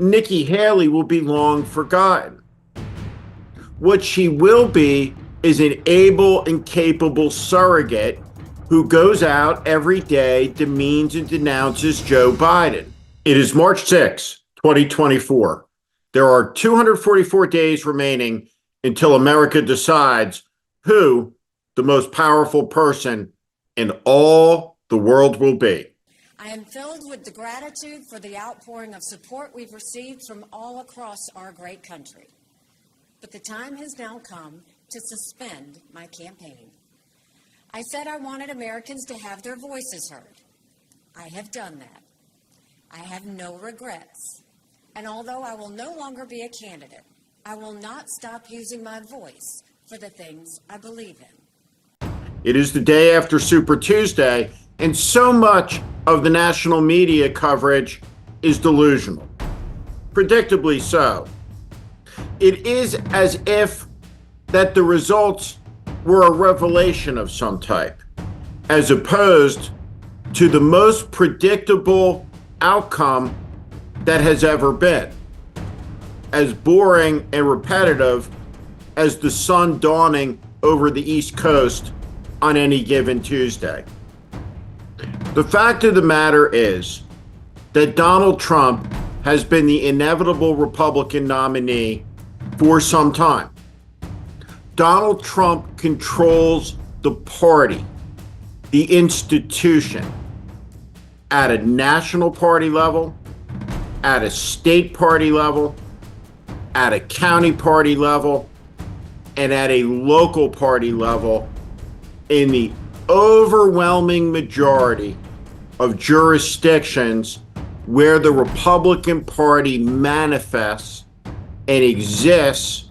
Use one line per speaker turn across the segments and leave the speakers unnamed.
Nikki Haley will be long forgotten. What she will be is an able and capable surrogate who goes out every day, demeans and denounces Joe Biden. It is March 6, 2024. There are 244 days remaining until America decides who the most powerful person in all the world will be.
I am filled with the gratitude for the outpouring of support we've received from all across our great country. But the time has now come to suspend my campaign. I said I wanted Americans to have their voices heard. I have done that. I have no regrets. And although I will no longer be a candidate, I will not stop using my voice for the things I believe in.
It is the day after Super Tuesday, and so much of the national media coverage is delusional. Predictably so. It is as if that the results were a revelation of some type, as opposed to the most predictable outcome that has ever been. As boring and repetitive as the sun dawning over the East Coast on any given Tuesday. The fact of the matter is that Donald Trump has been the inevitable Republican nominee for some time. Donald Trump controls the party, the institution, at a national party level, at a state party level, at a county party level, and at a local party level in the overwhelming majority of jurisdictions where the Republican Party manifests and exists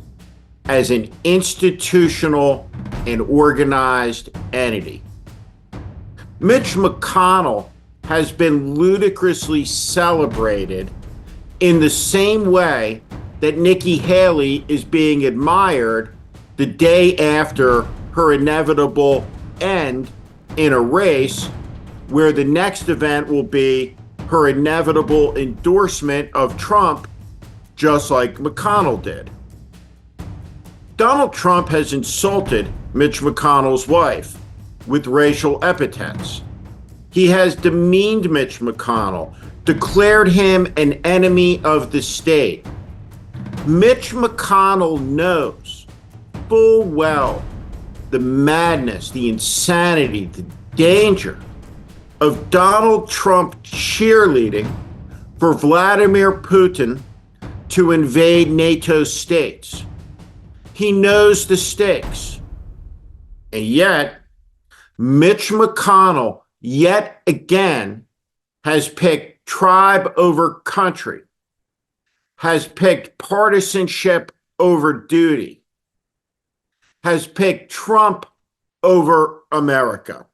as an institutional and organized entity. Mitch McConnell has been ludicrously celebrated in the same way that Nikki Haley is being admired the day after her inevitable end in a race where the next event will be her inevitable endorsement of Trump, just like McConnell did. Donald Trump has insulted Mitch McConnell's wife with racial epithets. He has demeaned Mitch McConnell, declared him an enemy of the state. Mitch McConnell knows full well the madness, the insanity, the danger of Donald Trump cheerleading for Vladimir Putin to invade NATO states. He knows the stakes. And yet, Mitch McConnell, yet again, has picked tribe over country, has picked partisanship over duty, has picked Trump over America.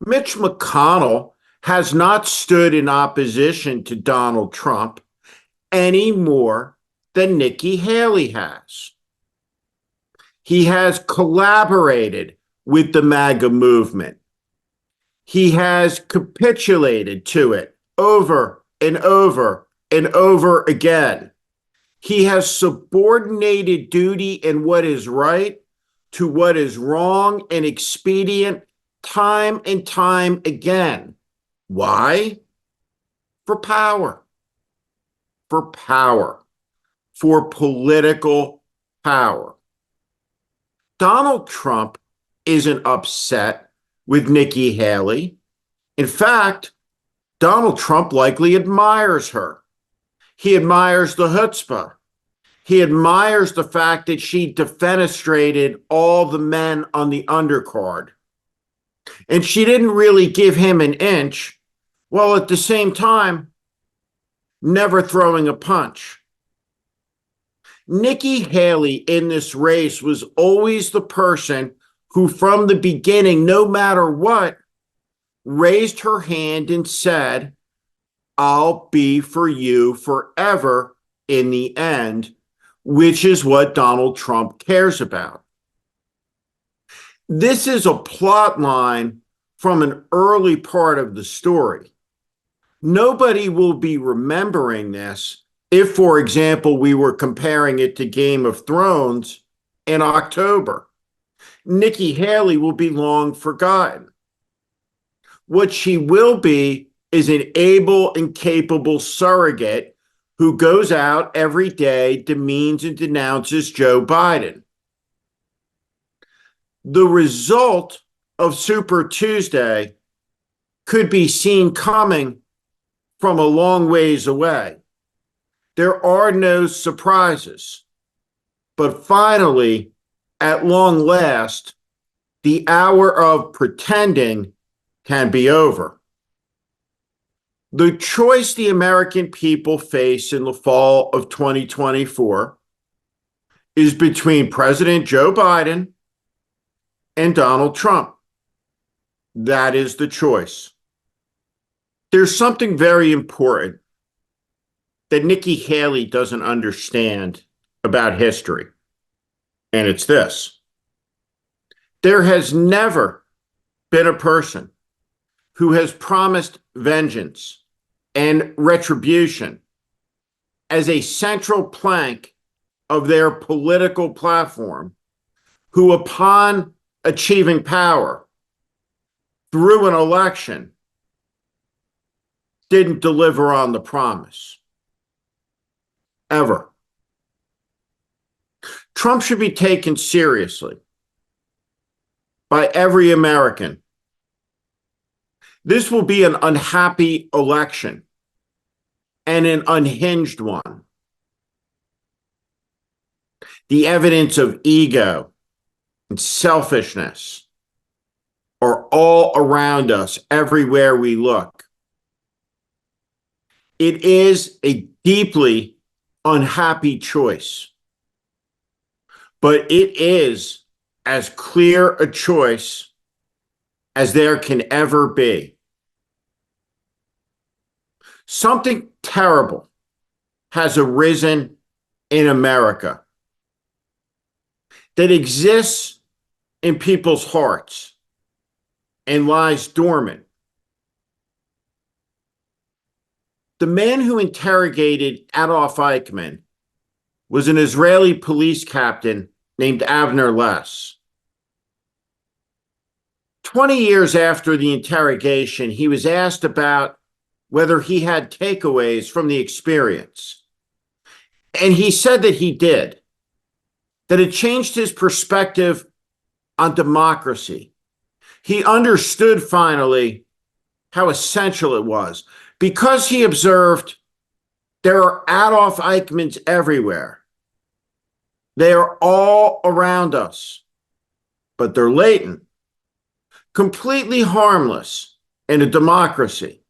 Mitch McConnell has not stood in opposition to Donald Trump any more than Nikki Haley has. He has collaborated with the MAGA movement. He has capitulated to it over and over and over again. He has subordinated duty and what is right to what is wrong and expedient time and time again. Why? For power. For power. For political power. Donald Trump isn't upset with Nikki Haley. In fact, Donald Trump likely admires her. He admires the chutzpah. He admires the fact that she defenestrated all the men on the undercard. And she didn't really give him an inch, while at the same time, never throwing a punch. Nikki Haley in this race was always the person who from the beginning, no matter what, raised her hand and said, I'll be for you forever in the end, which is what Donald Trump cares about. This is a plot line from an early part of the story. Nobody will be remembering this if, for example, we were comparing it to Game of Thrones in October. Nikki Haley will be long forgotten. What she will be is an able and capable surrogate who goes out every day, demeans and denounces Joe Biden. The result of Super Tuesday could be seen coming from a long ways away. There are no surprises. But finally, at long last, the hour of pretending can be over. The choice the American people face in the fall of 2024 is between President Joe Biden and Donald Trump. That is the choice. There's something very important that Nikki Haley doesn't understand about history, and it's this. There has never been a person who has promised vengeance and retribution as a central plank of their political platform, who upon achieving power through an election didn't deliver on the promise. Ever. Trump should be taken seriously by every American. This will be an unhappy election and an unhinged one. The evidence of ego and selfishness are all around us everywhere we look. It is a deeply unhappy choice, but it is as clear a choice as there can ever be. Something terrible has arisen in America that exists in people's hearts and lies dormant. The man who interrogated Adolf Eichmann was an Israeli police captain named Avner Less. 20 years after the interrogation, he was asked about whether he had takeaways from the experience. And he said that he did, that it changed his perspective on democracy. He understood finally how essential it was, because he observed there are Adolf Eichmanns everywhere. They are all around us, but they're latent, completely harmless in a democracy.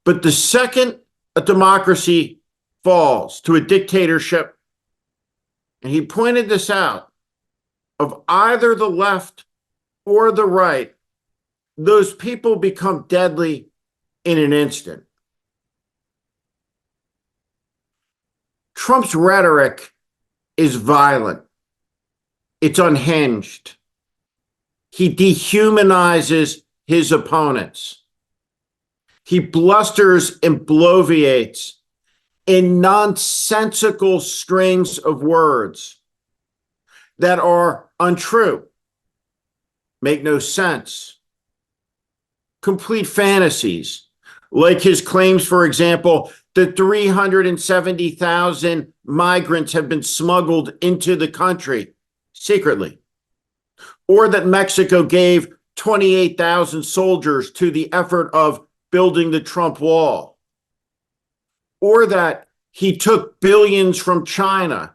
But the second a democracy falls to a dictatorship, and he pointed this out, of either the left or the right, those people become deadly in an instant. Trump's rhetoric is violent. It's unhinged. He dehumanizes his opponents. He blusters and bloviates in nonsensical strings of words that are untrue, make no sense, complete fantasies, like his claims, for example, that 370,000 migrants have been smuggled into the country secretly, or that Mexico gave 28,000 soldiers to the effort of building the Trump wall, or that he took billions from China,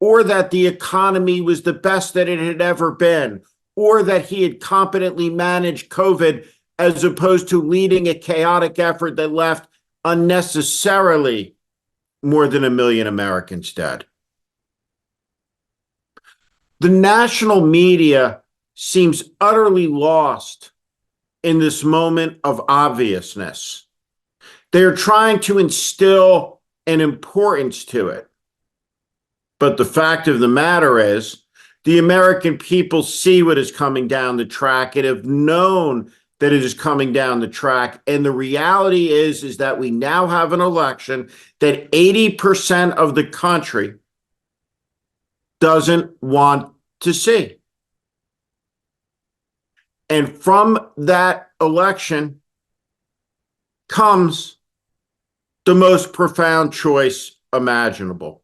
or that the economy was the best that it had ever been, or that he had competently managed COVID as opposed to leading a chaotic effort that left unnecessarily more than 1 million Americans dead. The national media seems utterly lost in this moment of obviousness. They're trying to instill an importance to it. But the fact of the matter is, the American people see what is coming down the track and have known that it is coming down the track. And the reality is that we now have an election that 80% of the country doesn't want to see. And from that election comes the most profound choice imaginable.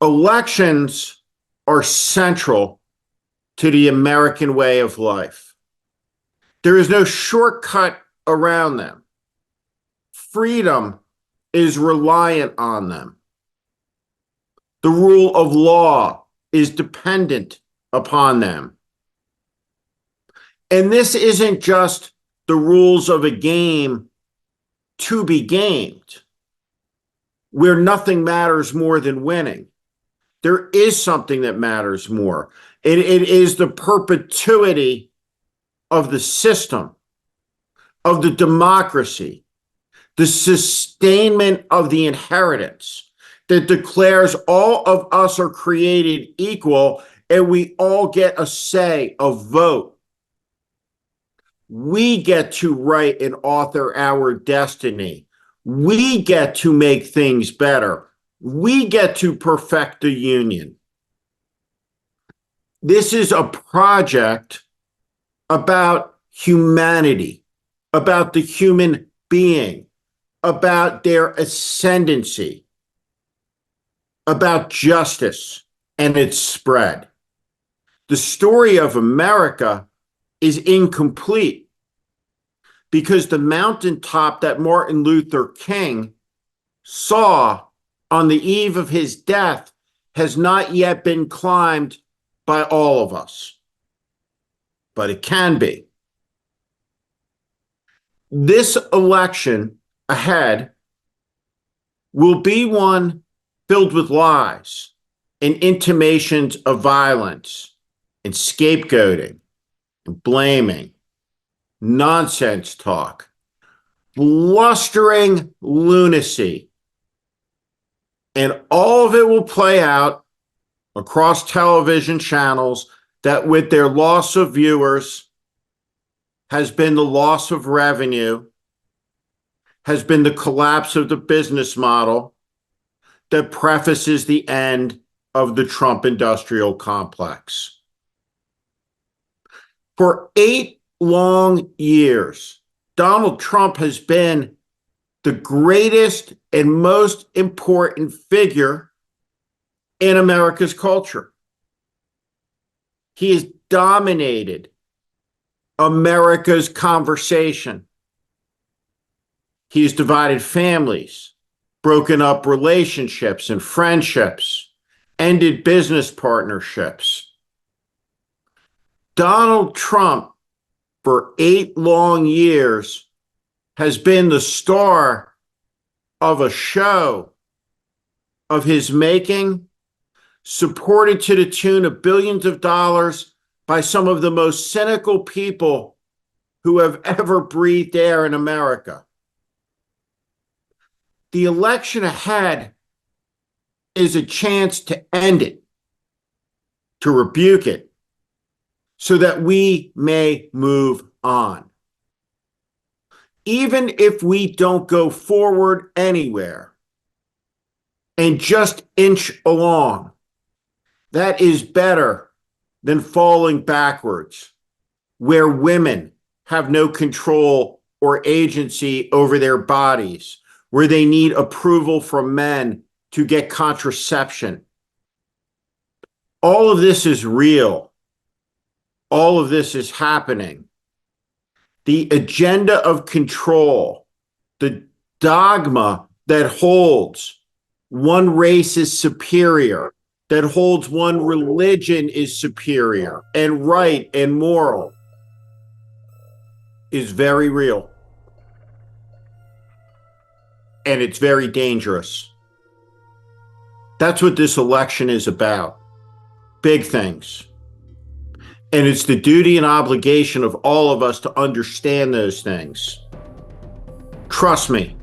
Elections are central to the American way of life. There is no shortcut around them. Freedom is reliant on them. The rule of law is dependent upon them. And this isn't just the rules of a game to be gamed, where nothing matters more than winning. There is something that matters more. It is the perpetuity of the system, of the democracy, the sustainment of the inheritance that declares all of us are created equal and we all get a say, a vote. We get to write and author our destiny. We get to make things better. We get to perfect the union. This is a project about humanity, about the human being, about their ascendancy, about justice and its spread. The story of America is incomplete because the mountaintop that Martin Luther King saw on the eve of his death has not yet been climbed by all of us, but it can be. This election ahead will be one filled with lies and intimations of violence and scapegoating and blaming, nonsense talk, blustering lunacy. And all of it will play out across television channels that with their loss of viewers has been the loss of revenue, has been the collapse of the business model that prefaces the end of the Trump industrial complex. For 8 long years, Donald Trump has been the greatest and most important figure in America's culture. He has dominated America's conversation. He's divided families, broken up relationships and friendships, ended business partnerships. Donald Trump, for 8 long years, has been the star of a show of his making, supported to the tune of billions of dollars by some of the most cynical people who have ever breathed air in America. The election ahead is a chance to end it, to rebuke it, so that we may move on. Even if we don't go forward anywhere and just inch along, that is better than falling backwards, where women have no control or agency over their bodies, where they need approval from men to get contraception. All of this is real. All of this is happening. The agenda of control, the dogma that holds one race is superior, that holds one religion is superior and right and moral, is very real. And it's very dangerous. That's what this election is about. Big things. And it's the duty and obligation of all of us to understand those things. Trust me,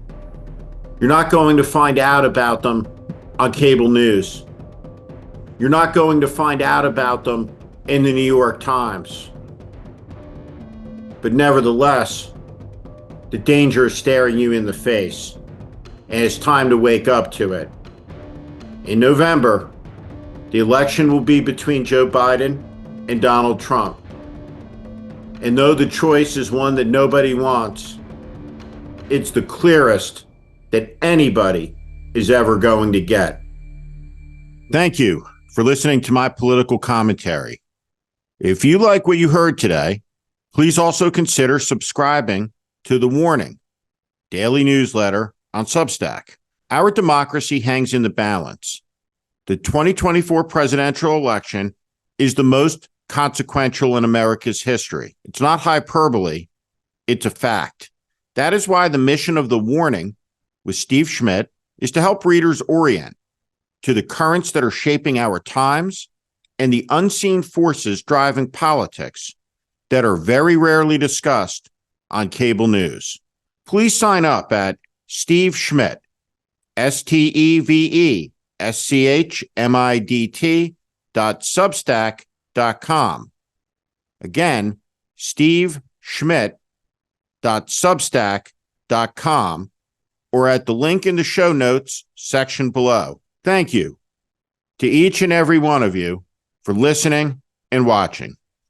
you're not going to find out about them on cable news. You're not going to find out about them in the New York Times. But nevertheless, the danger is staring you in the face, and it's time to wake up to it. In November, the election will be between Joe Biden and Donald Trump. And though the choice is one that nobody wants, it's the clearest that anybody is ever going to get. Thank you for listening to my political commentary. If you like what you heard today, please also consider subscribing to The Warning, daily newsletter on Substack. Our democracy hangs in the balance. The 2024 presidential election is the most consequential in America's history. It's not hyperbole, it's a fact. That is why the mission of The Warning with Steve Schmidt is to help readers orient to the currents that are shaping our times and the unseen forces driving politics that are very rarely discussed on cable news. Please sign up at Steve Schmidt, SteveSchmidt.substack.com. Again, SteveSchmidt.substack.com, or at the link in the show notes section below. Thank you to each and every one of you for listening and watching.